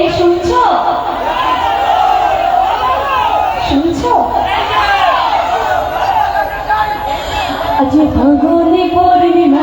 এই শুনছো শুনছো আজ ফাগুনে পূর্ণিমা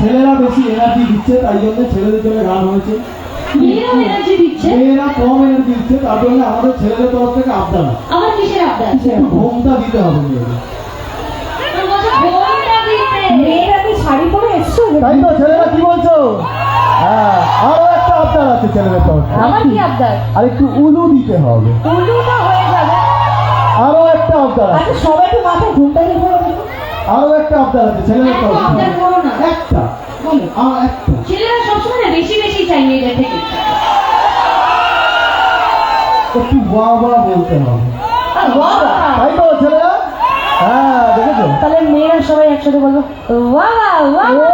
ছেলেরা বেশি এনার্জি দিচ্ছে তাই জন্য ছেলেদের জন্য গান হয়েছে। মেয়েরাও এনার্জি দিচ্ছে, মেয়েরা কম এনার্জি দিচ্ছে তার জন্য আমাদের ছেলেদের তরফ থেকে আবদার। আমার কিসের আবদার? একটু ঘোমটা দিতে হবে মেয়েদের। মেয়েরা কি শাড়ি পরে এসছো? তাই তো ছেলেরা কি বলছো? হ্যাঁ, আরো একটা আবদার আছে ছেলেদের তরফ থেকে। আমার কি আবদার? আর একটু উলু দিতে হবে। উলু তো হয়ে যাবে। আরো একটা আবদার আছে। আচ্ছা সবাই তো মাথায় ঘুমটা দিয়ে পড়ো। আরো একটা আবদার আছে ছেলেদের তরফ থেকে। আবদার করো না। একটা বলো, আর একটা। ছেলেরা সবসময় বেশি বেশি চাই মেয়েদের থেকে। একটু বাবা বলতে হবে। বাবা তাই তো ছেলেরা? হ্যাঁ, দেখেছো? তাহলে মেয়েরা সবাই একসাথে বলবো বাবা বাবা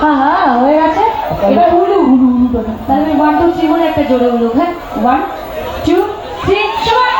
হ্যাঁ হ্যাঁ হয়ে গেছে। এবার উলু উলু উলু তাহলে আমি 1 2 3 বলে একটা জোরে উলু। হ্যাঁ 1 2 3 সবাই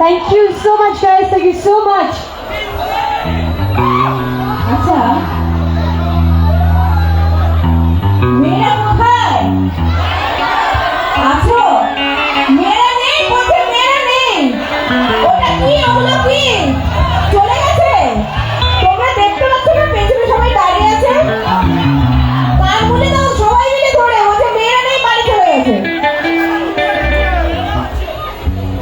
Thank you so much, guys. Thank you so much. আচ্ছা, মেয়েরা কোথায় আছো? মেয়েরা নেই, বলছে মেয়েরা নেই। ওটা কি, ওগুলো কি চলে গেছে? তোমরা দেখতে পাচ্ছ না পেছনে সবাই দাঁড়িয়ে আছে? কান খুলে দাও, সবাই মিলে ধরে বলছে মেয়েরা নেই, বাড়ি চলে গেছে।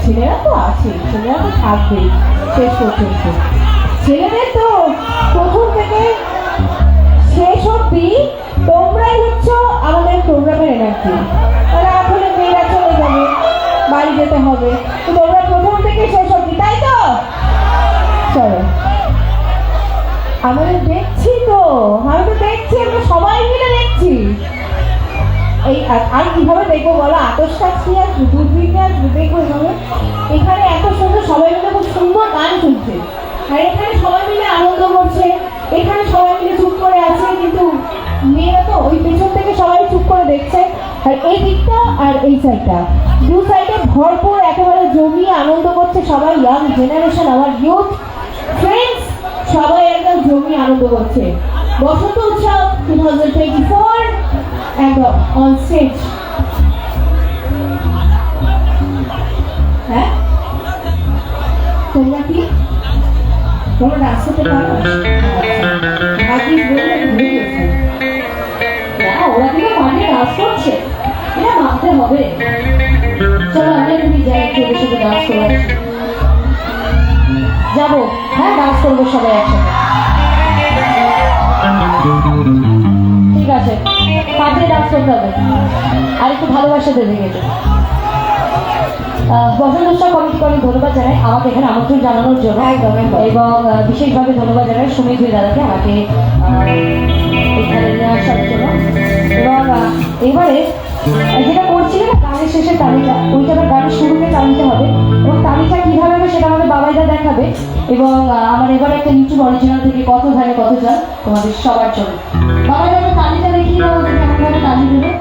ছেলেরা তো আছে, ছেলেরা তো থাকবেই শেষ পর্যন্ত। ছেলেদের তো প্রথম থেকে শেষ অব্দি তোমরাই হচ্ছ আমাদের প্রোগ্রামের এনার্জি। তাহলে আসলে মেয়েরা চলে যাবে, বাড়ি যেতে হবে, তো তোমরা প্রথম থেকে শেষ অব্দি, তাই তো? দেখছি, আমরা সবাই মিলে দেখছি। এই আর কিভাবে দেখবো বলো, আতস কাছি আর দূরবীন আর দেখবো এভাবে। এখানে এত সুন্দর সবাই মিলে খুব সুন্দর গান শুনছে, আর এখানে সবাই মিলে আনন্দ করছে, এখানে সবাই মিলে চুপ করে আছে, কিন্তু মেয়েরা তো ওই পেছন থেকে সবাই চুপ করে দেখছে। আর এই দিকটা আর এই সাইডটা, দু সাইডে ভরপুর একেবারে জমিয়ে আনন্দ করছে সবাই, ইয়াং জেনারেশন, আমার ইউথ ফ্রেন্ডস সবাই একদম জমিয়ে আনন্দ করছে। বসন্ত উৎসব 2024 একদম অন স্টেজ। হ্যাঁ, তোমরা কি তোমরা ডান্স করতে পারো? আজকে বললে ভুলে গেছি। না, ওরা কিন্তু পারে ডান্স করছে, এটা মানতে হবে। চলো আমরা তুমি যাই, একটু ওদের সাথে ডান্স করে আসি। যাবো, হ্যাঁ ডান্স করবো সবাই একসাথে। ঠিক আছে, পাশে ডান্স করতে হবে, আর একটু ভালোবাসা দেবে গেলে। বসন্ত উৎসব কমিটিকে অনেক ধন্যবাদ জানাই আমাকে এখানে আমন্ত্রণ জানানোর জন্য, একদম এবং বিশেষভাবে ধন্যবাদ জানাই সুমিত দাদাকে আমাকে এখানে নিয়ে আসার জন্য। এবং এবারে যেটা করছিলেন না গানের শেষে তালিকা, ওইটা গানের শুরুতে তালিকা হবে, এবং তালিকা কীভাবে হবে সেটা আমাদের বাবাইদা দেখাবে। এবং আমার এবারে একটা ইউটিউব অরিজিনাল থেকে কত ধানে কত যান তোমাদের সবার জন্য। বাবাইদা তালিকা দেখিয়ে দাও, কেমনভাবে তালি দেবে।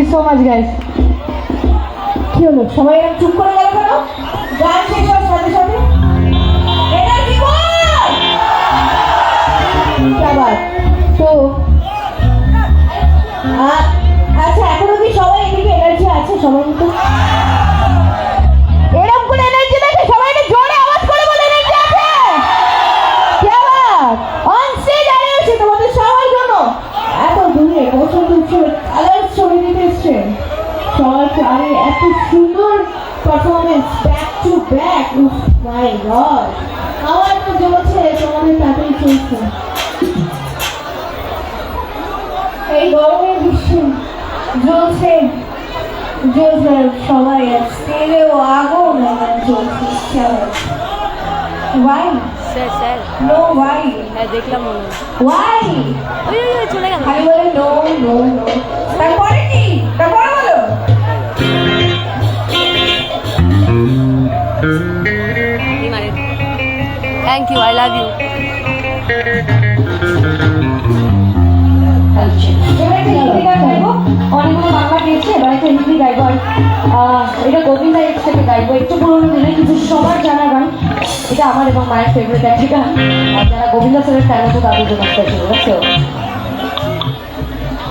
You so much guys. কি হলো সবাই এরকম চুপ করে গেল কেন? গান শেষ হওয়ার সাথে সাথে এনার্জি বল। क्या बात। তো আচ্ছা এখনো কি সবাই এদিকে এনার্জি আছে সবার মতো? এরকম করে এনার্জি দেখে সবাই একটু জোরে আওয়াজ করে বলে এনার্জি আছে। क्या बात। অন স্টেজ দাঁড়িয়ে আছে তোমাদের সবার জন্য এত দূরে বসন্ত উৎসবে কালার ছবি দিতে এসছে সবার আরে এত সুন্দর performance back to back. My god আমার তো জ্বলছে তোমাদের তাতেই চলছে এই গরমের গ্রীষ্মে জ্বলছে জ্বলছে সবাই স্টেজেও আগুন জ্বলছে why sir sir no why হ্যাঁ দেখলাম মনে হয়। ওয়াই ওই ওই ওই চলে গেল। খালি বলে নো নো নো তারপরে কি তারপরে বলো thank you, I love you. এবার একটা হিন্দি গান গাইবো, অনেকগুলো বাংলা গেয়েছে, এবার একটা হিন্দি গাইবো। আর এটা গোবিন্দা এক্স থেকে গাইবো, একটু পুরোনো দিনের কিছু সবার জানা গান। এটা আমার এবং মায়ের ফেভারিট একটা গান। আর যারা গোবিন্দা স্যারের ফ্যান আছে তাদের জন্য স্পেশাল, বুঝছো?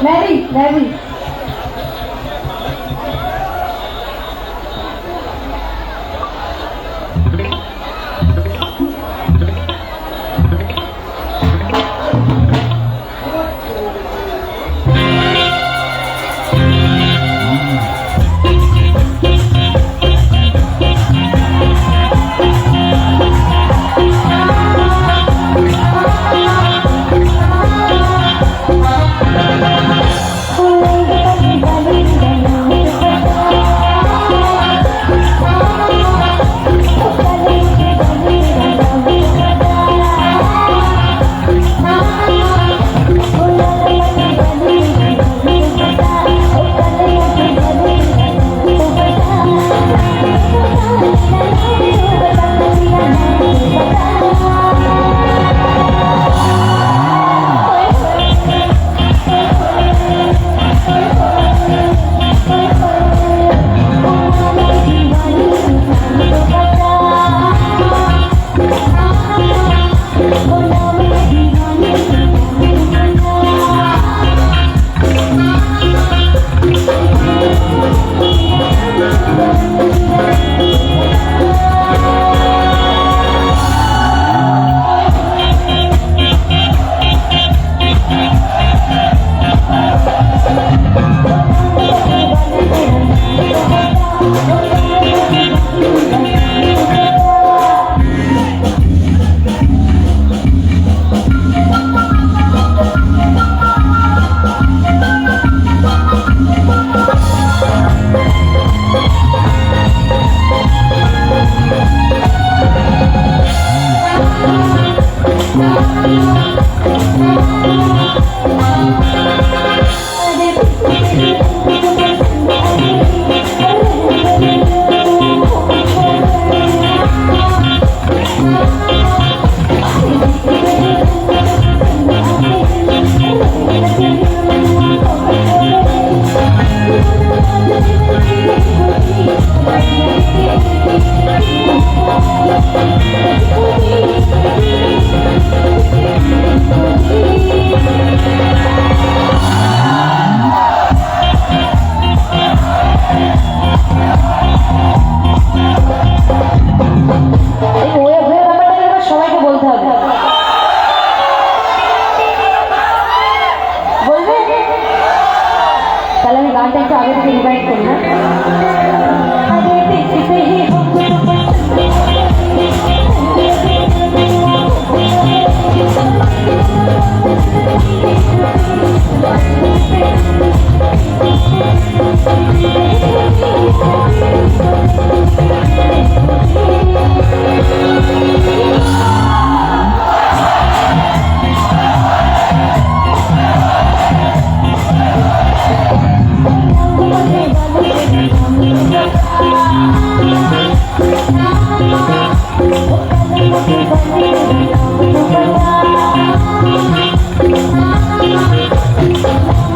ম্যারি ম্যারি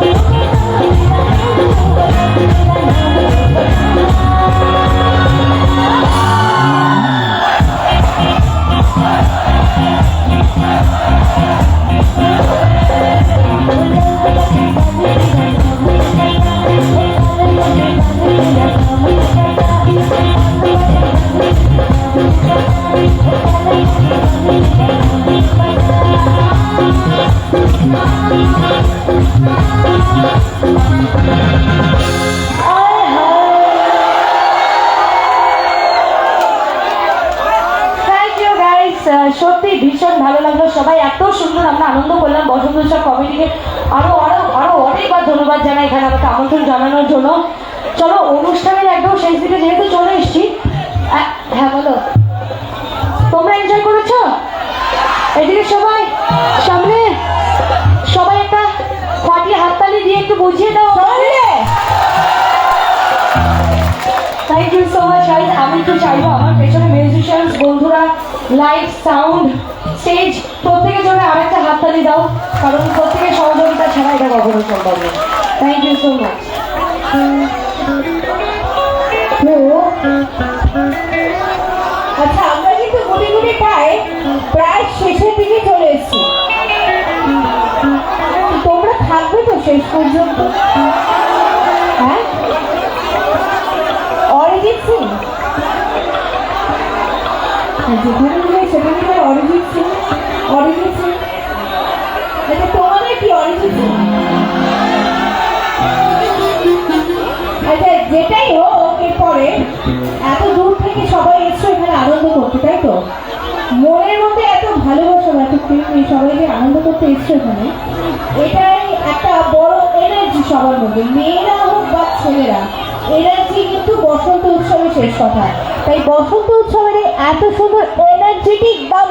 Thank you. সবাই এত সুন্দর আমরা আনন্দ করলাম বসন্ত উৎসব কমিটিকে আরো আরো আরো অনেকবার ধন্যবাদ জানাই এখানে আমাকে আমন্ত্রণ জানানোর জন্য। চলো অনুষ্ঠানের একদম শেষ দিকে যেহেতু চলে এসছি, হ্যাঁ বলো, তোমরা এনজয় করেছো? এদিকে সবাই সামনে, সবাই একটা ফাটিয়ে হাততালি দিয়ে একটু বুঝিয়ে দাও। Thank you so much guys. আমি একটু চাইবো আমার পেছনে মিউজিশিয়ানস বন্ধুরা, লাইট, সাউন্ড, স্টেজ প্রত্যেকের জন্য আরেকটা হাততালি দাও, কারণ প্রত্যেকের সহযোগিতা ছাড়া এটা কখনো সম্ভব নয়। Thank you so much. আচ্ছা, আমরা কিন্তু গুটি গুটি প্রায় শেষের দিকে চলে এসেছি। তোমরা থাকবে তো শেষ পর্যন্ত? হ্যাঁ, অরিজিৎ সিং যেখানে গেলে সেখানে গেলে অরিজিৎ সিং। আচ্ছা, তোমাদের কি অরিজিৎ সিং? আচ্ছা, যেটাই হোক, এরপরে এত দূর থেকে সবাই এসছো এখানে আনন্দ করতে, তাই তো? মনের মধ্যে এত ভালোবাসা, এত প্রেম, সবাই যে আনন্দ করতে এসছো এখানে, এটাই একটা বড় এনার্জি সবার মধ্যে, মেয়েরা হোক বা ছেলেরা, এনার্জি কিন্তু বসন্ত উৎসবের শেষ কথা। তাই বসন্ত উৎসবের এত সুন্দর এনার্জেটিক গান